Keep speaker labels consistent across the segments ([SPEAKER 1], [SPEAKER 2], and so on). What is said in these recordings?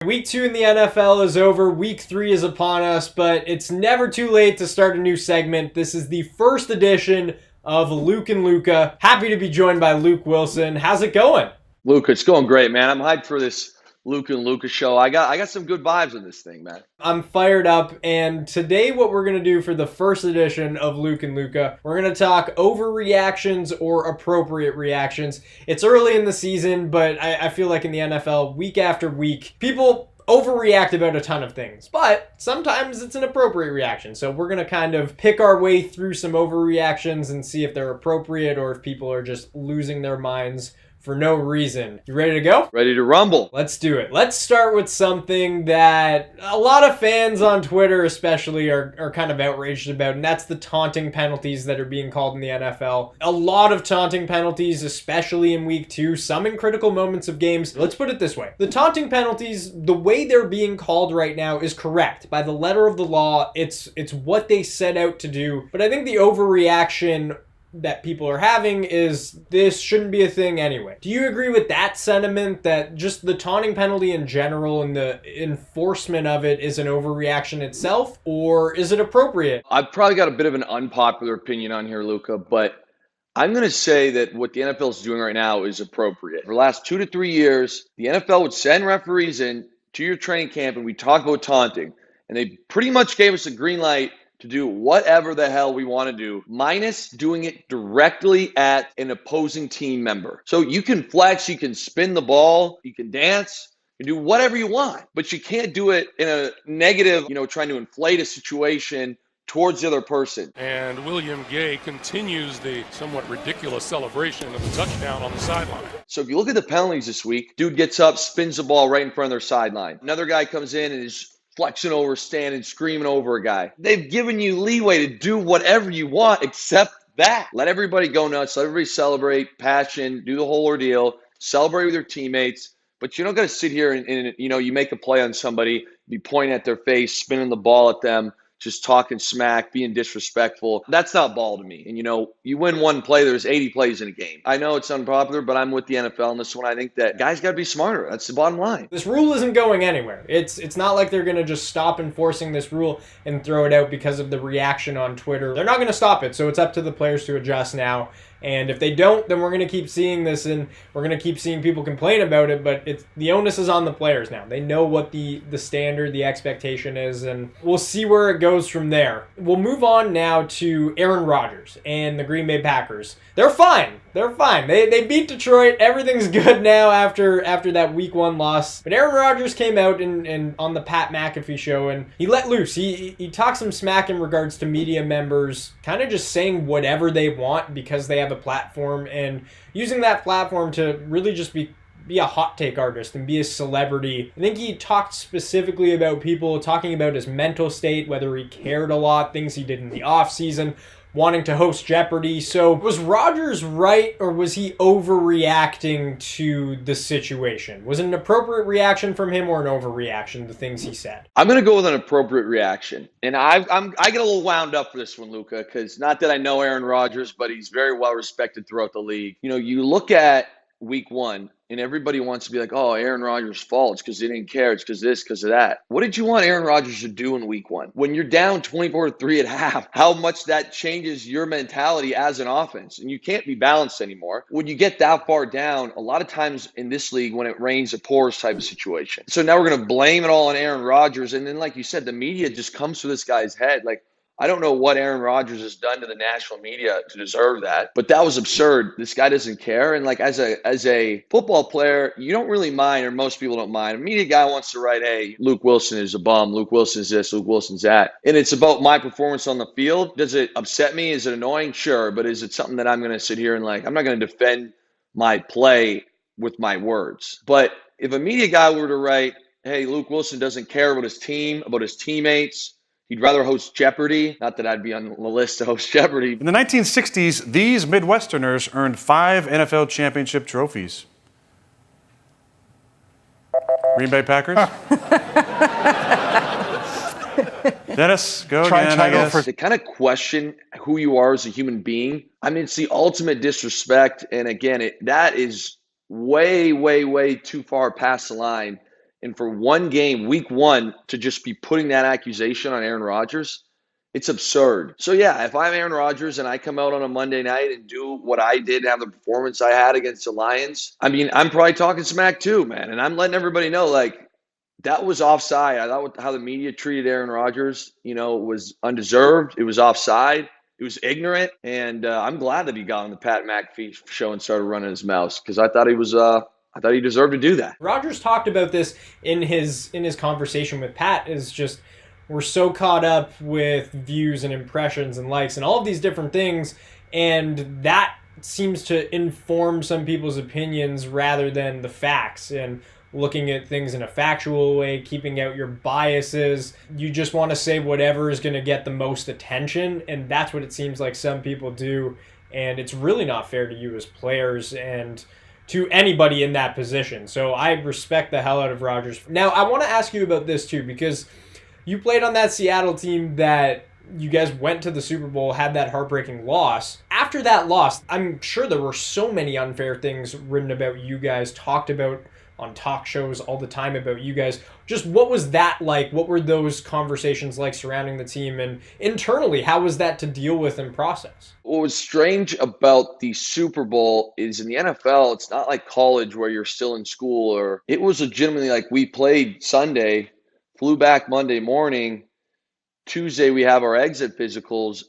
[SPEAKER 1] Week 2 in the NFL is over, Week 3 is upon us, but it's never too late to start a new segment. This is the first edition of Luke and Luca. Happy to be joined by Luke Wilson. How's it going?
[SPEAKER 2] Luke, it's going great, man. I'm hyped for this Luke and Luca show. I got some good vibes in this thing, man.
[SPEAKER 1] I'm fired up, and today what we're going to do for the first edition of Luke and Luca, we're going to talk overreactions or appropriate reactions. It's early in the season, but I feel like in the NFL, week after week, people overreact about a ton of things, but sometimes it's an appropriate reaction. So we're going to kind of pick our way through some overreactions and see if they're appropriate or if people are just losing their minds for no reason. You ready to go?
[SPEAKER 2] Ready to rumble.
[SPEAKER 1] Let's do it. Let's start with something that a lot of fans on Twitter especially are kind of outraged about, and that's the taunting penalties that are being called in the NFL. A lot of taunting penalties, especially in week 2, some in critical moments of games. Let's put it this way. The taunting penalties, the way they're being called right now is correct. By the letter of the law, it's what they set out to do. But I think the overreaction that people are having is this shouldn't be a thing anyway. Do you agree with that sentiment, that just the taunting penalty in general and the enforcement of it is an overreaction itself, or is it appropriate?
[SPEAKER 2] I've probably got a bit of an unpopular opinion on here, Luca, but I'm going to say that what the NFL is doing right now is appropriate. For the last 2 to 3 years, the NFL would send referees in to your training camp and we talk about taunting, and they pretty much gave us a green light to do whatever the hell we want to do, minus doing it directly at an opposing team member. So you can flex, you can spin the ball, you can dance, you can do whatever you want, but you can't do it in a negative, trying to inflate a situation towards the other person.
[SPEAKER 3] And William Gay continues the somewhat ridiculous celebration of the touchdown on the sideline.
[SPEAKER 2] So if you look at the penalties this week, dude gets up, spins the ball right in front of their sideline. Another guy comes in and is flexing over, standing, screaming over a guy. They've given you leeway to do whatever you want except that. Let everybody go nuts. Let everybody celebrate, passion, do the whole ordeal, celebrate with your teammates. But you don't got to sit here and you make a play on somebody, be pointing at their face, spinning the ball at them, just talking smack, being disrespectful. That's not ball to me. And, you win one play, there's 80 plays in a game. I know it's unpopular, but I'm with the NFL on this one. I think that guys got to be smarter. That's the bottom line.
[SPEAKER 1] This rule isn't going anywhere. It's not like they're going to just stop enforcing this rule and throw it out because of the reaction on Twitter. They're not going to stop it, so it's up to the players to adjust now. And if they don't, then we're going to keep seeing this, and we're going to keep seeing people complain about it, but the onus is on the players now. They know what the standard, the expectation is, and we'll see where it goes from there. We'll move on now to Aaron Rodgers and the Green Bay Packers. They're fine. They're fine. They beat Detroit. Everything's good now after that week 1 loss. But Aaron Rodgers came out and on the Pat McAfee show, and he let loose. He talked some smack in regards to media members kind of just saying whatever they want because they have a platform, and using that platform to really just be a hot take artist and be a celebrity. I think he talked specifically about people talking about his mental state, whether he cared a lot, things he did in the offseason, wanting to host Jeopardy. So was Rodgers right, or was he overreacting to the situation? Was it an appropriate reaction from him or an overreaction to things he said?
[SPEAKER 2] I'm going to go with an appropriate reaction. And I get a little wound up for this one, Luca, because not that I know Aaron Rodgers, but he's very well respected throughout the league. You look at week 1, and everybody wants to be like, oh, Aaron Rodgers' fault. It's because they didn't care. It's because this, because of that. What did you want Aaron Rodgers to do in week 1? When you're down 24-3 at half, how much that changes your mentality as an offense. And you can't be balanced anymore. When you get that far down, a lot of times in this league, when it rains, it pours type of situation. So now we're going to blame it all on Aaron Rodgers. And then, like you said, the media just comes to this guy's head. Like, I don't know what Aaron Rodgers has done to the national media to deserve that, but that was absurd. This guy doesn't care. And like as a football player, you don't really mind, or most people don't mind. A media guy wants to write, hey, Luke Wilson is a bum. Luke Wilson is this. Luke Wilson's that. And it's about my performance on the field. Does it upset me? Is it annoying? Sure. But is it something that I'm going to sit here and I'm not going to defend my play with my words. But if a media guy were to write, hey, Luke Wilson doesn't care about his team, about his teammates, he'd rather host Jeopardy. Not that I'd be on the list to host Jeopardy.
[SPEAKER 4] In the 1960s, these Midwesterners earned 5 NFL championship trophies. Green Bay Packers? Dennis, go again, I guess.
[SPEAKER 2] To kind of question who you are as a human being, I mean, it's the ultimate disrespect. And again, that is way, way, way too far past the line. And for one game, week one, to just be putting that accusation on Aaron Rodgers, it's absurd. So, yeah, if I'm Aaron Rodgers and I come out on a Monday night and do what I did, have the performance I had against the Lions, I mean, I'm probably talking smack too, man. And I'm letting everybody know, like, that was offside. I thought how the media treated Aaron Rodgers, was undeserved. It was offside. It was ignorant. And I'm glad that he got on the Pat McAfee show and started running his mouth because I thought he deserved to do that.
[SPEAKER 1] Rodgers talked about this in his conversation with Pat. Is just we're so caught up with views and impressions and likes and all of these different things, and that seems to inform some people's opinions rather than the facts and looking at things in a factual way, keeping out your biases. You just want to say whatever is going to get the most attention, and that's what it seems like some people do, and it's really not fair to you as players and to anybody in that position. So I respect the hell out of Rodgers. Now, I want to ask you about this too, because you played on that Seattle team that you guys went to the Super Bowl, had that heartbreaking loss. After that loss, I'm sure there were so many unfair things written about you guys, talked about on talk shows all the time about you guys. Just what was that like? What were those conversations like surrounding the team? And internally, how was that to deal with and process?
[SPEAKER 2] What was strange about the Super Bowl is in the NFL, it's not like college where you're still in school, or it was legitimately like we played Sunday, flew back Monday morning, Tuesday we have our exit physicals,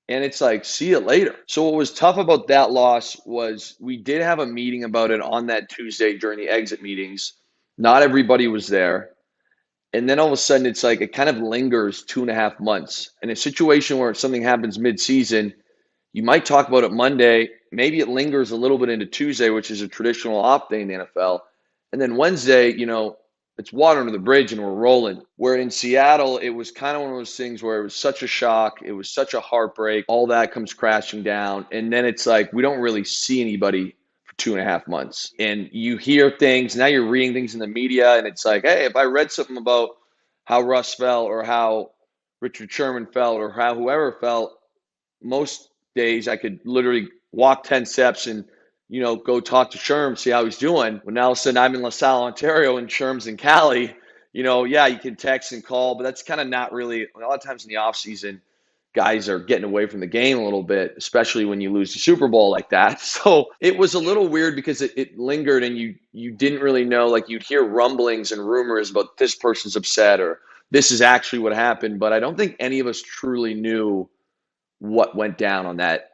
[SPEAKER 2] and it's like, see you later. So what was tough about that loss was we did have a meeting about it on that Tuesday during the exit meetings. Not everybody was there. And then all of a sudden, it's like it kind of lingers 2.5 months. In a situation where something happens mid-season, you might talk about it Monday. Maybe it lingers a little bit into Tuesday, which is a traditional off day in the NFL. And then Wednesday, it's water under the bridge and we're rolling. Where in Seattle, it was kind of one of those things where it was such a shock. It was such a heartbreak. All that comes crashing down. And then it's like we don't really see anybody for 2.5 months. And you hear things. Now you're reading things in the media. And it's like, hey, if I read something about how Russ felt or how Richard Sherman felt or how whoever felt, most days I could literally walk 10 steps and go talk to Sherm, see how he's doing. When all of a sudden I'm in LaSalle, Ontario, and Sherm's in Cali, yeah, you can text and call, but that's kind of not really. A lot of times in the off season, guys are getting away from the game a little bit, especially when you lose the Super Bowl like that. So it was a little weird because it lingered and you didn't really know. Like you'd hear rumblings and rumors about this person's upset or this is actually what happened, but I don't think any of us truly knew what went down on that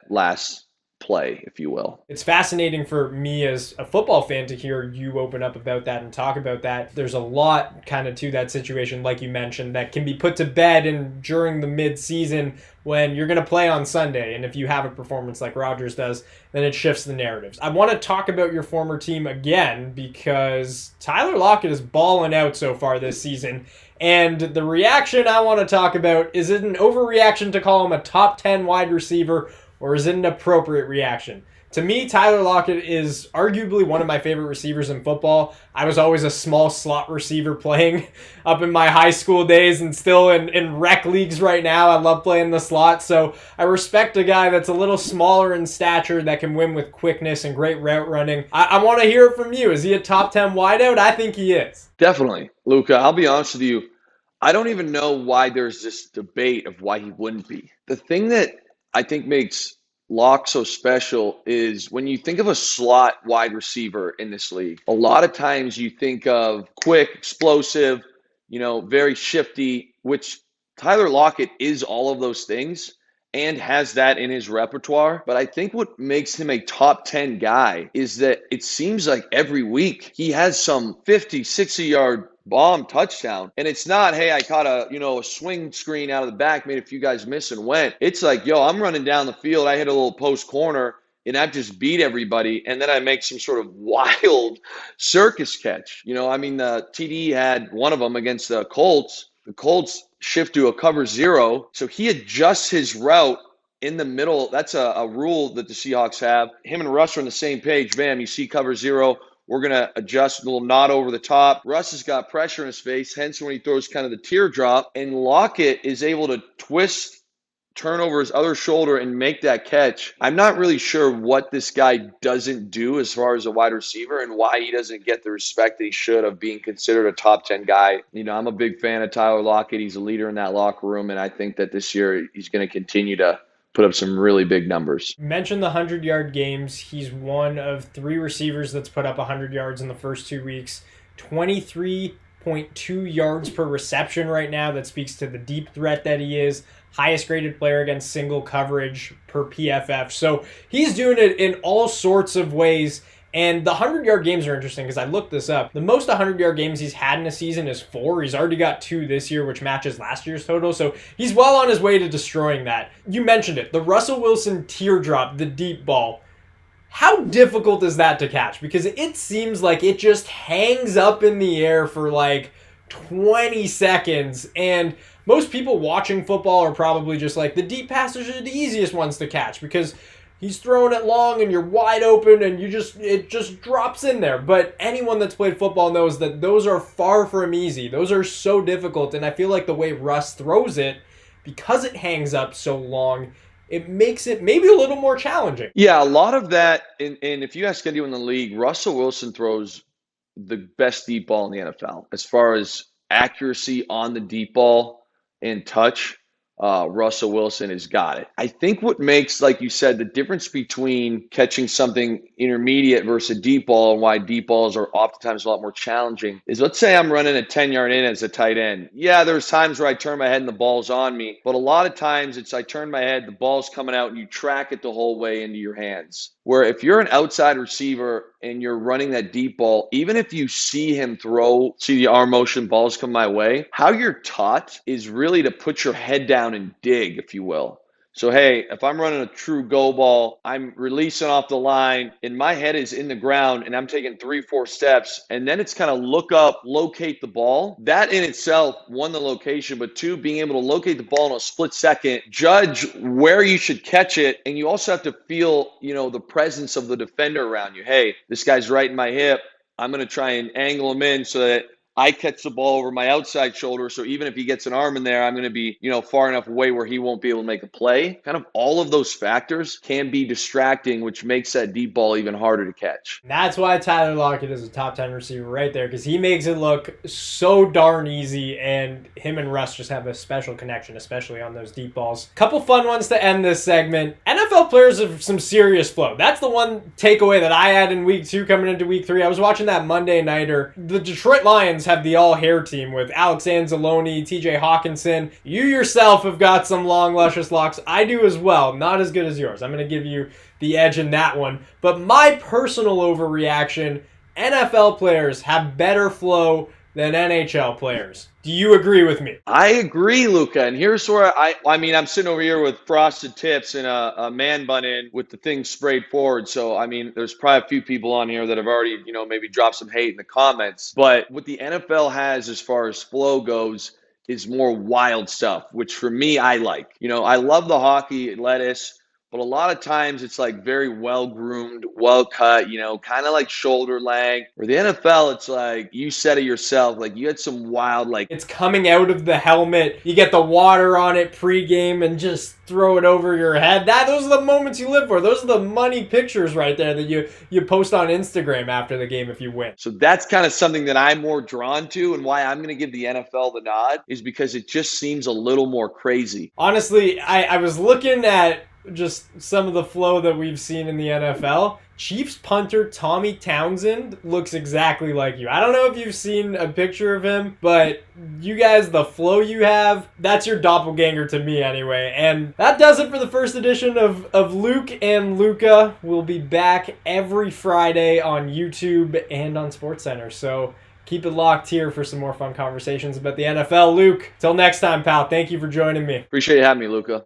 [SPEAKER 2] last play, if you will.
[SPEAKER 1] It's fascinating for me as a football fan to hear you open up about that and talk about that. There's a lot kind of to that situation, like you mentioned, that can be put to bed and during the mid-season when you're going to play on Sunday. And if you have a performance like Rodgers does, then it shifts the narratives. I want to talk about your former team again because Tyler Lockett is balling out so far this season. And the reaction I want to talk about, is it an overreaction to call him a top 10 wide receiver, or is it an appropriate reaction? To me, Tyler Lockett is arguably one of my favorite receivers in football. I was always a small slot receiver playing up in my high school days and still in rec leagues right now. I love playing the slot. So I respect a guy that's a little smaller in stature that can win with quickness and great route running. I want to hear it from you. Is he a top 10 wideout? I think he is.
[SPEAKER 2] Definitely. Luca, I'll be honest with you. I don't even know why there's this debate of why he wouldn't be. The thing that I think makes Locke so special is when you think of a slot wide receiver in this league, a lot of times you think of quick, explosive, very shifty, which Tyler Lockett is all of those things and has that in his repertoire. But I think what makes him a top 10 guy is that it seems like every week he has some 50, 60-yard bomb touchdown. And it's not, hey, I caught a swing screen out of the back, made a few guys miss and went. It's like, yo, I'm running down the field. I hit a little post corner and I've just beat everybody. And then I make some sort of wild circus catch. The TD had one of them against the Colts. The Colts shift to a cover zero. So he adjusts his route in the middle. That's a rule that the Seahawks have. Him and Russ are on the same page. Bam, you see cover zero. We're going to adjust a little nod over the top. Russ has got pressure in his face, hence when he throws kind of the teardrop. And Lockett is able to twist turn over his other shoulder and make that catch. I'm not really sure what this guy doesn't do as far as a wide receiver and why he doesn't get the respect that he should of being considered a top 10 guy. I'm a big fan of Tyler Lockett. He's a leader in that locker room, and I think that this year he's going to continue to put up some really big numbers.
[SPEAKER 1] You mentioned the 100-yard games. He's one of 3 receivers that's put up 100 yards in the first 2 weeks. 23.2 yards per reception right now. That speaks to the deep threat that he is. Highest graded player against single coverage per PFF. So he's doing it in all sorts of ways. And the 100-yard games are interesting because I looked this up. The most 100-yard games he's had in a season is 4. He's already got 2 this year, which matches last year's total. So he's well on his way to destroying that. You mentioned it. The Russell Wilson teardrop, the deep ball. How difficult is that to catch? Because it seems like it just hangs up in the air for like 20 seconds. And most people watching football are probably just like, the deep passes are the easiest ones to catch because he's throwing it long and you're wide open and it just drops in there. But anyone that's played football knows that those are far from easy. Those are so difficult. And I feel like the way Russ throws it, because it hangs up so long, it makes it maybe a little more challenging.
[SPEAKER 2] Yeah, a lot of that, and if you ask anyone in the league, Russell Wilson throws the best deep ball in the NFL. As far as accuracy on the deep ball and touch, Russell Wilson has got it. I think what makes, like you said, the difference between catching something intermediate versus a deep ball and why deep balls are oftentimes a lot more challenging is, let's say I'm running a 10-yard in as a tight end. Yeah, there's times where I turn my head and the ball's on me, but a lot of times it's I turn my head, the ball's coming out, and you track it the whole way into your hands. Where if you're an outside receiver and you're running that deep ball, even if you see him see the arm motion, balls come my way, how you're taught is really to put your head down and dig, if you will. So, hey, if I'm running a true go ball, I'm releasing off the line and my head is in the ground and I'm taking 3-4 steps, and then it's kind of look up, locate the ball. That in itself, 1, the location, but 2, being able to locate the ball in a split second, judge where you should catch it, and you also have to feel, the presence of the defender around you. Hey, this guy's right in my hip. I'm going to try and angle him in so that I catch the ball over my outside shoulder, so even if he gets an arm in there, I'm going to be, far enough away where he won't be able to make a play. Kind of all of those factors can be distracting, which makes that deep ball even harder to catch.
[SPEAKER 1] That's why Tyler Lockett is a top 10 receiver right there, because he makes it look so darn easy, and him and Russ just have a special connection, especially on those deep balls. Couple fun ones to end this segment. NFL players have some serious flow. That's the one takeaway that I had in week 2 coming into week 3. I was watching that Monday nighter. The Detroit Lions have the all-hair team with Alex Anzalone, TJ Hawkinson. You yourself have got some long, luscious locks. I do as well. Not as good as yours. I'm going to give you the edge in that one. But my personal overreaction, NFL players have better flow than NHL players. Do you agree with me?
[SPEAKER 2] I agree, Luca. And here's where I'm sitting over here with frosted tips and a man bun in with the thing sprayed forward. So, there's probably a few people on here that have already, maybe dropped some hate in the comments. But what the NFL has as far as flow goes is more wild stuff, which for me, I like. I love the hockey lettuce. But a lot of times it's like very well-groomed, well-cut, kind of like shoulder length. Or the NFL, it's like, you said it yourself, like you had some wild, like...
[SPEAKER 1] It's coming out of the helmet. You get the water on it pregame and just throw it over your head. Those are the moments you live for. Those are the money pictures right there that you post on Instagram after the game if you win.
[SPEAKER 2] So that's kind of something that I'm more drawn to, and why I'm going to give the NFL the nod is because it just seems a little more crazy.
[SPEAKER 1] Honestly, I was looking at just some of the flow that we've seen in the NFL. Chiefs punter Tommy Townsend looks exactly like you. I don't know if you've seen a picture of him, but you guys, the flow you have, that's your doppelganger to me anyway. And that does it for the first edition of Luke and Luca. We'll be back every Friday on YouTube and on SportsCenter. So keep it locked here for some more fun conversations about the NFL. Luke, till next time, pal. Thank you for joining me.
[SPEAKER 2] Appreciate you having me, Luca.